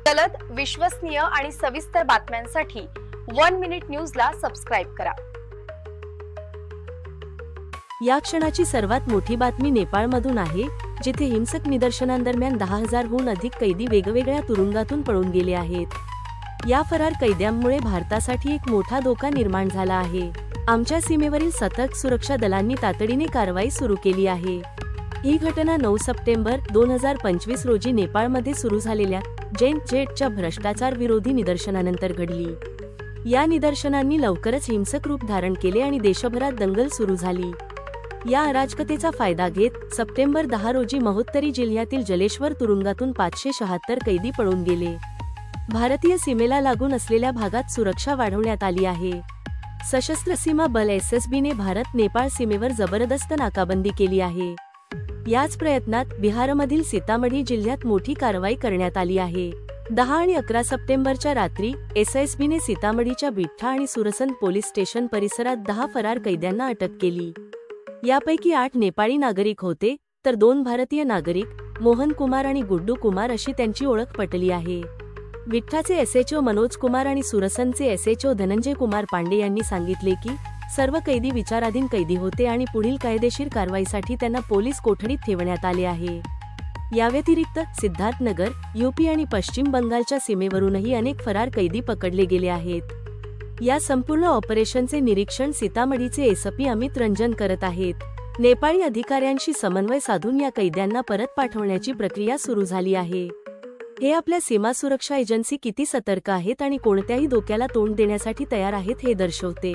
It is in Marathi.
जलद, विश्वसनीय आणि सविस्तर बातम्यांसाठी वन मिनिट न्यूजला सबस्क्राईब करा। या क्षणाची सर्वात मोठी बातमी नेपाळमधून आहे, जिथे हिंसक निदर्शनांदरम्यान 10,000हून अधिक कैदी वेगवेगळ्या तुरुंगातून पळून गेले आहेत। या फरार कैद्यांमुळे भारतासाठी एक मोठा धोका निर्माण झाला आहे। आमच्या सीमेवरील सतर्क सुरक्षा दलांनी तातडीने कारवाई सुरू केली आहे। ही घटना 9 सप्टेंबर 2025 रोजी नेपाळमध्ये सुरू झालेल्या जेटच्या भ्रष्टाचार विरोधी निदर्शनानंतर घडली। या निदर्शनांनी लवकरच हिंसक रूप धारण केले आणि देशभरात दंगल सुरू झाली। या अराजकतेचा फायदा घेत सप्टेंबर 10 रोजी महोत्तरी जिल्ह्यातील जलेश्वर तुरुंगातून 576 कैदी पळून गेले। भारतीय सीमेला लागून असलेल्या भागात सुरक्षा वाढवण्यात आली आहे। सशस्त्र सीमा बल एसएसबीने भारत नेपाळ सीमेवर जबरदस्त नाकाबंदी केली आहे। याच प्रयत्नात बिहारमधील सीतामढी जिल्ह्यात मोठी कारवाई करण्यात आली आहे। 10 आणि 11 सप्टेंबरच्या रात्री एसएसबीने सीतामढीच्या बिठ्ठा आणि सुरसन पोलीस स्टेशन परिसरात 10 फरार कैद्यांना अटक केली। यापैकी 8 नेपाळी नागरिक होते, तर 2 भारतीय नागरिक मोहन कुमार आणि गुड्डू कुमार अशी त्यांची ओळख पटली आहे। विठ्ठाचे एसएचओ मनोज कुमार आणि सुरसनचे एसएचओ धनंजय कुमार पांडे यांनी सांगितले की सर्व कैदी विचाराधीन कैदी होते आणि पुढील कायदेशीर कारवाईसाठी त्यांना पोलीस कोठडीत ठेवण्यात आले आहे। याव्यतिरिक्त सिद्धार्थनगर, यूपी आणि पश्चिम बंगालच्या सीमेवरूनही अनेक फरार कैदी पकडले गेले आहेत। या संपूर्ण ऑपरेशनचे निरीक्षण सीतामढीचे एसपी अमित रंजन करत आहेत। नेपाळी अधिकाऱ्यांशी समन्वय साधून या कैद्यांना परत पाठवण्याची प्रक्रिया सुरू झाली आहे। हे आपल्या सीमा सुरक्षा एजन्सी किती सतर्क आहेत आणि कोणत्याही धोक्याला तोंड देण्यासाठी तयार आहेत हे दर्शवते।